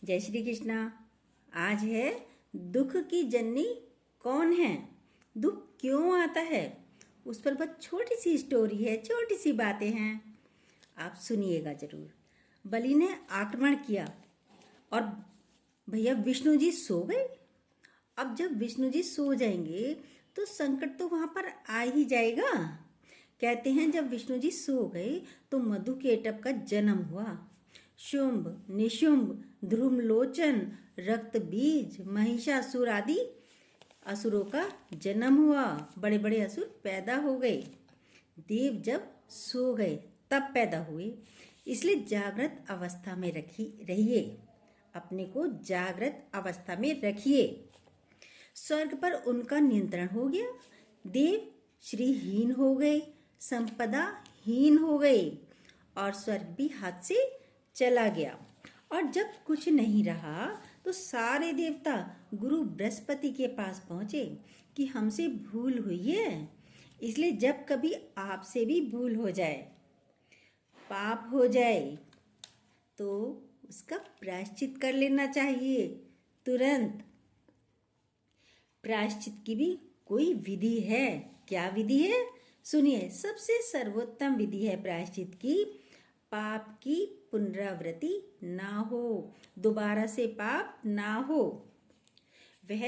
जय श्री कृष्णा। आज है दुख की जननी कौन है, दुख क्यों आता है, उस पर बहुत छोटी सी स्टोरी है, छोटी सी बातें हैं, आप सुनिएगा जरूर। बलि ने आक्रमण किया और भैया विष्णु जी सो गए। अब जब विष्णु जी सो जाएंगे तो संकट तो वहां पर आ ही जाएगा। कहते हैं जब विष्णु जी सो गए तो मधुकेटभ का जन्म हुआ। शुंभ, निशुंभ, ध्रुमलोचन, रक्त बीज, महिषासुर आदि असुरों का जन्म हुआ। बड़े बड़े असुर पैदा हो गए। देव जब सो गए तब पैदा हुए। इसलिए जागृत अवस्था में रहिए, अपने को जागृत अवस्था में रखिए। स्वर्ग पर उनका नियंत्रण हो गया। देव श्रीहीन हो गए, संपदा हीन हो गए और स्वर्ग भी हाथ से चला गया। और जब कुछ नहीं रहा तो सारे देवता गुरु बृहस्पति के पास पहुंचे कि हमसे भूल हुई है। इसलिए जब कभी आपसे भी भूल हो जाए, पाप हो जाए, तो उसका प्रायश्चित कर लेना चाहिए तुरंत। प्रायश्चित की भी कोई विधि है। क्या विधि है? सुनिए। सबसे सर्वोत्तम विधि है प्रायश्चित की, पाप की पुनरावृत्ति ना हो, दोबारा से पाप ना हो, वह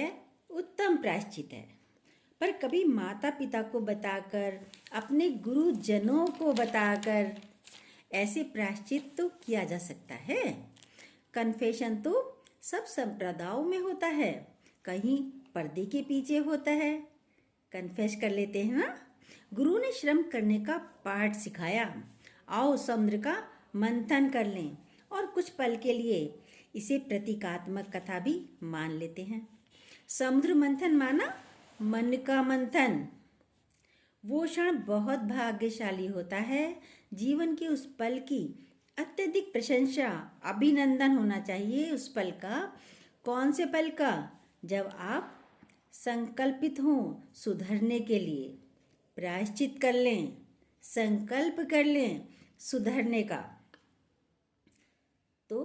उत्तम प्रायश्चित है। पर कभी माता पिता को बताकर, अपने गुरुजनों को बताकर ऐसे प्रायश्चित तो किया जा सकता है। कन्फेशन तो सब संप्रदायों में होता है, कहीं पर्दे के पीछे होता है। कन्फेस कर लेते हैं ना। गुरु ने श्रम करने का पाठ सिखाया। आओ समुद्र का मंथन कर लें और कुछ पल के लिए इसे प्रतीकात्मक कथा भी मान लेते हैं। समुद्र मंथन माना मन का मंथन। वो क्षण बहुत भाग्यशाली होता है। जीवन के उस पल की अत्यधिक प्रशंसा, अभिनंदन होना चाहिए उस पल का। कौन से पल का? जब आप संकल्पित हों सुधरने के लिए, प्रायश्चित कर लें, संकल्प कर लें सुधरने का, तो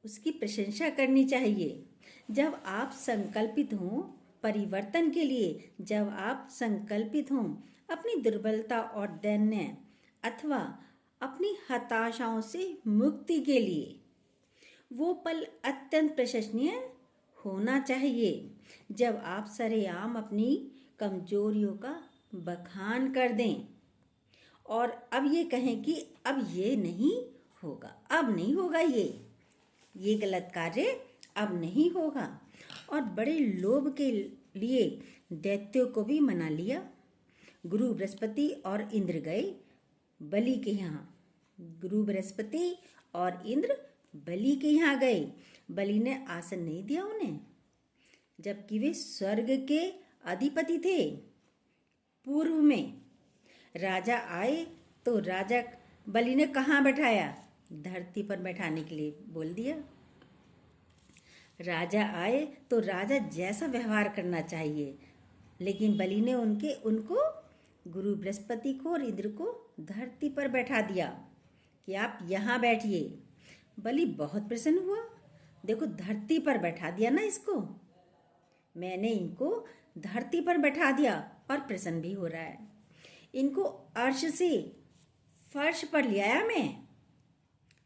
उसकी प्रशंसा करनी चाहिए। जब आप संकल्पित हों परिवर्तन के लिए, जब आप संकल्पित हों अपनी दुर्बलता और दैन्य अथवा अपनी हताशाओं से मुक्ति के लिए, वो पल अत्यंत प्रशंसनीय होना चाहिए। जब आप सरेआम अपनी कमजोरियों का बखान कर दें और अब ये कहें कि अब ये नहीं होगा, अब नहीं होगा, ये गलत कार्य अब नहीं होगा। और बड़े लोभ के लिए दैत्यों को भी मना लिया। गुरु बृहस्पति और इंद्र गए बलि के यहाँ। गुरु बृहस्पति और इंद्र बलि के यहाँ गए। बलि ने आसन नहीं दिया उन्हें, जबकि वे स्वर्ग के अधिपति थे। पूर्व में राजा आए तो राजा बलि ने कहाँ बैठाया? धरती पर बैठाने के लिए बोल दिया। राजा आए तो राजा जैसा व्यवहार करना चाहिए, लेकिन बलि ने उनको गुरु बृहस्पति को और इंद्र को धरती पर बैठा दिया कि आप यहाँ बैठिए। बलि बहुत प्रसन्न हुआ। देखो धरती पर बैठा दिया ना इसको, मैंने इनको धरती पर बैठा दिया और प्रसन्न भी हो रहा है। इनको अर्श से फर्श पर ले आया, मैं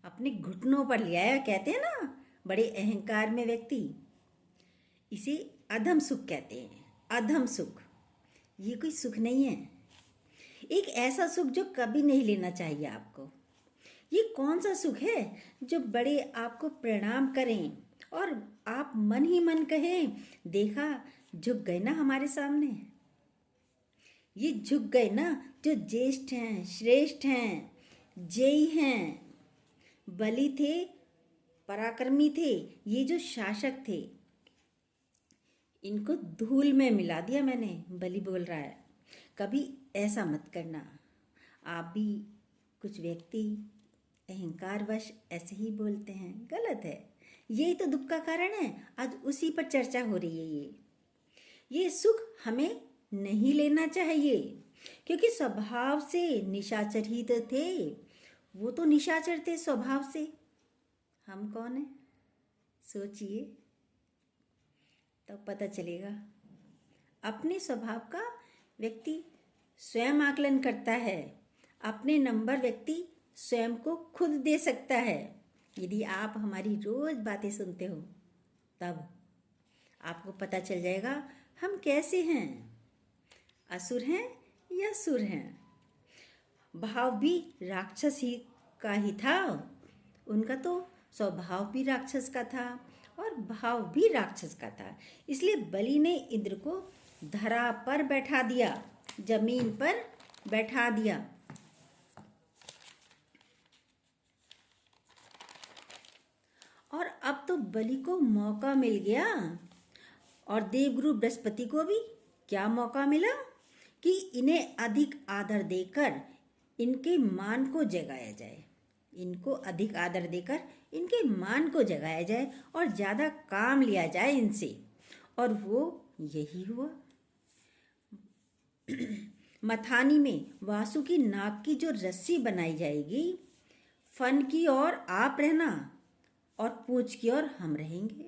अपने घुटनों पर ले आया। कहते हैं ना बड़े अहंकार में व्यक्ति, इसे अधम सुख कहते हैं। अधम सुख ये कोई सुख नहीं है। एक ऐसा सुख जो कभी नहीं लेना चाहिए आपको। ये कौन सा सुख है जो बड़े आपको प्रणाम करें और आप मन ही मन कहें, देखा झुक गए ना हमारे सामने। ये झुक गए ना जो ज्येष्ठ हैं, श्रेष्ठ हैं, जयी हैं। बलि थे, पराक्रमी थे, ये जो शासक थे, इनको धूल में मिला दिया मैंने। बलि बोल रहा है कभी ऐसा मत करना। आप भी कुछ व्यक्ति अहंकारवश ऐसे ही बोलते हैं, गलत है। यही तो दुख का कारण है। आज उसी पर चर्चा हो रही है। ये सुख हमें नहीं लेना चाहिए, क्योंकि स्वभाव से निशाचर ही तो थे। वो तो निशाचर थे स्वभाव से। हम कौन है? सोचिए, तब पता चलेगा। अपने स्वभाव का व्यक्ति स्वयं आकलन करता है। अपने नंबर व्यक्ति स्वयं को खुद दे सकता है। यदि आप हमारी रोज बातें सुनते हो तब आपको पता चल जाएगा हम कैसे हैं, असुर हैं या सुर हैं। भाव भी राक्षस ही का ही था। उनका तो स्वभाव भी राक्षस का था और भाव भी राक्षस का था। इसलिए बलि ने इंद्र को धरा पर बैठा दिया, जमीन पर बैठा दिया। और अब तो बलि को मौका मिल गया और देवगुरु बृहस्पति को भी क्या मौका मिला कि इन्हें अधिक आदर देकर इनके मान को जगाया जाए। इनको अधिक आदर देकर इनके मान को जगाया जाए और ज़्यादा काम लिया जाए इनसे। और वो यही हुआ। मथानी में वासु की नाक की जो रस्सी बनाई जाएगी, फन की ओर आप रहना और पूंछ की ओर हम रहेंगे।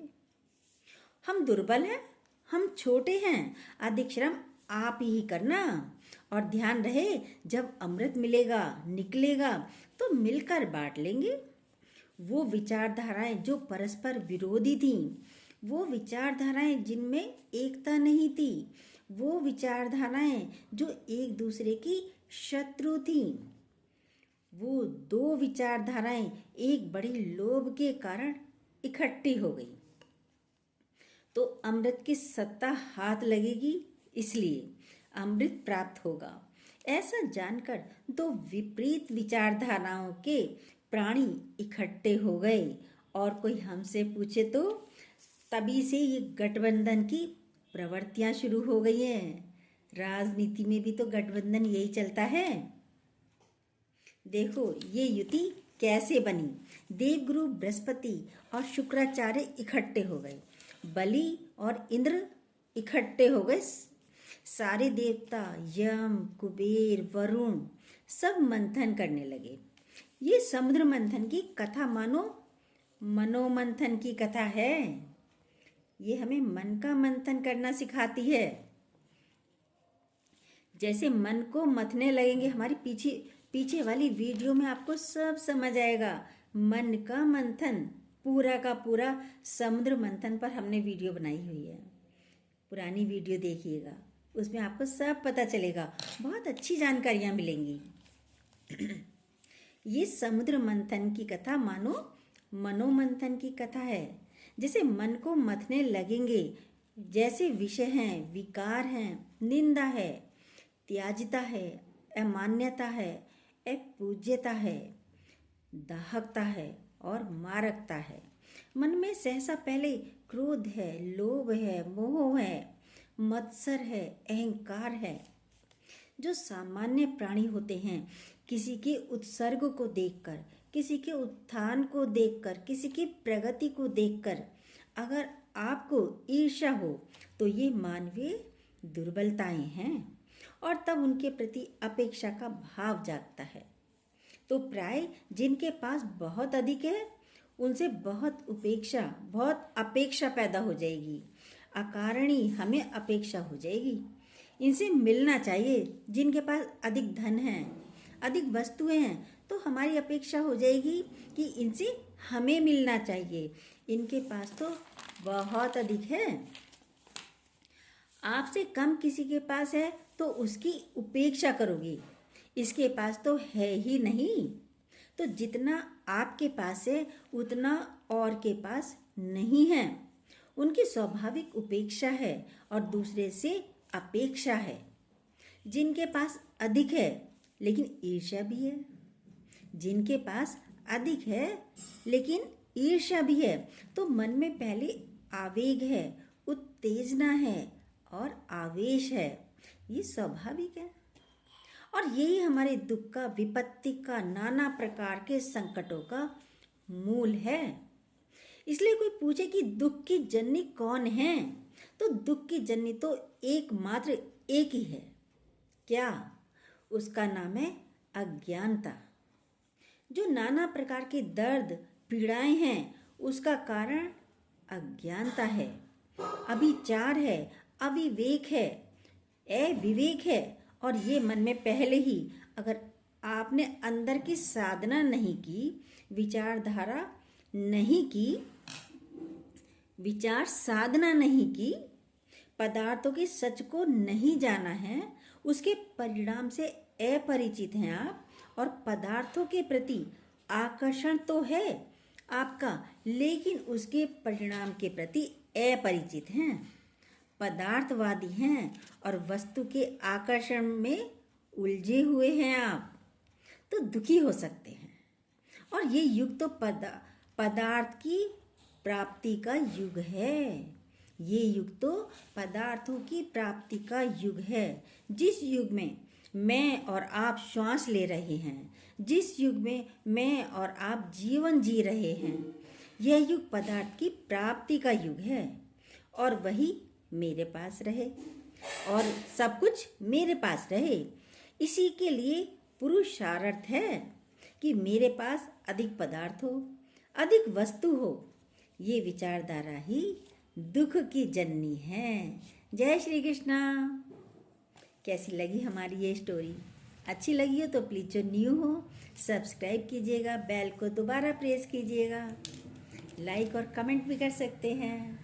हम दुर्बल हैं, हम छोटे हैं, अधिक श्रम आप ही करना। और ध्यान रहे, जब अमृत मिलेगा निकलेगा तो मिलकर बांट लेंगे। वो विचारधाराएं जो परस्पर विरोधी थीं, वो विचारधाराएं जिनमें एकता नहीं थी, वो विचारधाराएं जो एक दूसरे की शत्रु थीं, वो दो विचारधाराएं एक बड़ी लोभ के कारण इकट्ठी हो गई तो अमृत की सत्ता हाथ लगेगी, इसलिए अमृत प्राप्त होगा। ऐसा जानकर दो विपरीत विचारधाराओं के प्राणी इकट्ठे हो गए। और कोई हमसे पूछे तो तभी से ये गठबंधन की प्रवृत्तियां शुरू हो गई हैं। राजनीति में भी तो गठबंधन यही चलता है। देखो ये युति कैसे बनी। देवगुरु बृहस्पति और शुक्राचार्य इकट्ठे हो गए, बलि और इंद्र इकट्ठे हो गए, सारे देवता यम कुबेर वरुण सब मंथन करने लगे। ये समुद्र मंथन की कथा मानो मनोमंथन की कथा है। ये हमें मन का मंथन करना सिखाती है। जैसे मन को मथने लगेंगे, हमारी पीछे वाली वीडियो में आपको सब समझ आएगा। मन का मंथन पूरा का पूरा समुद्र मंथन पर हमने वीडियो बनाई हुई है, पुरानी वीडियो देखिएगा, उसमें आपको सब पता चलेगा, बहुत अच्छी जानकारियाँ मिलेंगी। ये समुद्र मंथन की कथा मानो मनोमंथन की कथा है। जैसे मन को मथने लगेंगे, जैसे विषय हैं, विकार हैं, निंदा है, त्याज्यता है, अमान्यता है, अपूज्यता है, दाहकता है और मारकता है। मन में सहसा पहले क्रोध है, लोभ है, मोह है, मत्सर है, अहंकार है। जो सामान्य प्राणी होते हैं, किसी के उत्सर्ग को देखकर, किसी के उत्थान को देखकर, किसी की प्रगति को देखकर अगर आपको ईर्ष्या हो तो ये मानवीय दुर्बलताएं हैं और तब उनके प्रति अपेक्षा का भाव जागता है। तो प्राय जिनके पास बहुत अधिक है उनसे बहुत अपेक्षा पैदा हो जाएगी। अकारणी हमें अपेक्षा हो जाएगी। इनसे मिलना चाहिए। जिनके पास अधिक धन है, अधिक वस्तुएं हैं, तो हमारी अपेक्षा हो जाएगी कि इनसे हमें मिलना चाहिए। इनके पास तो बहुत अधिक है। आपसे कम किसी के पास है तो उसकी उपेक्षा करोगे, इसके पास तो है ही नहीं। तो जितना आपके पास है उतना और के पास नहीं है। उनकी स्वाभाविक उपेक्षा है और दूसरे से अपेक्षा है। जिनके पास अधिक है लेकिन ईर्ष्या भी है, जिनके पास अधिक है लेकिन ईर्ष्या भी है, तो मन में पहले आवेग है, उत्तेजना है और आवेश है। ये स्वाभाविक है और यही हमारे दुख का, विपत्ति का, नाना प्रकार के संकटों का मूल है। इसलिए कोई पूछे कि दुख की जननी कौन है, तो दुख की जननी तो एकमात्र एक ही है। क्या? उसका नाम है अज्ञानता। जो नाना प्रकार के दर्द पीड़ाएं हैं, उसका कारण अज्ञानता है, अविचार है, अविवेक है, अविवेक है। और ये मन में पहले ही अगर आपने अंदर की साधना नहीं की, विचारधारा नहीं की, विचार साधना नहीं की, पदार्थों के सच को नहीं जाना है, उसके परिणाम से अपरिचित हैं आप, और पदार्थों के प्रति आकर्षण तो है आपका, लेकिन उसके परिणाम के प्रति अपरिचित हैं, पदार्थवादी हैं और वस्तु के आकर्षण में उलझे हुए हैं आप, तो दुखी हो सकते हैं। और ये युग तो पदार्थ की प्राप्ति का युग है। ये युग तो पदार्थों की प्राप्ति का युग है। जिस युग में मैं और आप श्वास ले रहे हैं, जिस युग में मैं और आप जीवन जी रहे हैं, यह युग पदार्थ की प्राप्ति का युग है। और वही मेरे पास रहे और सब कुछ मेरे पास रहे, इसी के लिए पुरुषार्थ है कि मेरे पास अधिक पदार्थ हो, अधिक वस्तु हो। ये विचारधारा ही दुख की जननी है। जय श्री कृष्णा। कैसी लगी हमारी ये स्टोरी? अच्छी लगी हो तो प्लीज़ जो न्यू हो सब्सक्राइब कीजिएगा, बेल को दोबारा प्रेस कीजिएगा, लाइक और कमेंट भी कर सकते हैं।